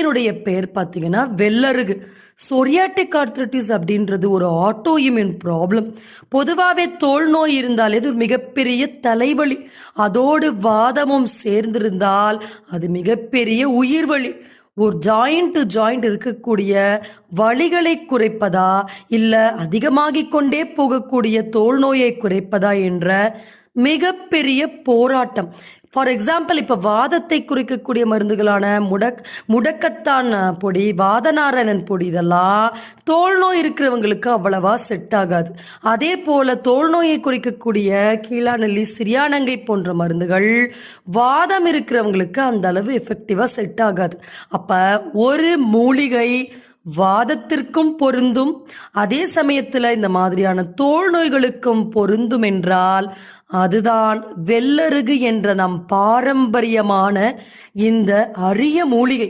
மூலிகையினுடைய பெயர் பார்த்தீங்கன்னா வெள்ளருகு. Psoriatic arthritis அப்படின்றது ஒரு ஆட்டோ இம்யூன் ப்ராப்ளம். பொதுவாகவே தோல் நோய் இருந்தாலே இது ஒரு மிகப்பெரிய தலைவலி. அதோடு வாதமும் சேர்ந்திருந்தால் அது மிகப்பெரிய உயிர்வலி. ஒரு ஜாயிண்ட் டு ஜாயிண்ட் இருக்கக்கூடிய வலிகளை குறைப்பதா இல்ல அதிகமாகிக் கொண்டே போகக்கூடிய தோல் நோயை குறைப்பதா என்ற மிகப்பெரிய போராட்டம். ஃபார் எக்ஸாம்பிள், இப்ப வாதத்தை குறைக்கக்கூடிய மருந்துகளான முடக்கத்தான் பொடி, வாதநாரணன் பொடி, இதெல்லாம் தோல் நோய் இருக்கிறவங்களுக்கு அவ்வளவா செட் ஆகாது. அதே போல தோல் நோயை குறைக்கக்கூடிய கீழாநெல்லி, சிறியானங்கை போன்ற மருந்துகள் வாதம் இருக்கிறவங்களுக்கு அந்த அளவு எஃபெக்டிவா செட் ஆகாது. அப்ப ஒரு மூலிகை வாதத்திற்கும் பொருந்தும், அதே சமயத்துல இந்த மாதிரியான தோல் நோய்களுக்கும் பொருந்தும் என்றால் அதுதான் வெள்ளருகு என்ற நம் பாரம்பரியமான இந்த அரிய மூலிகை.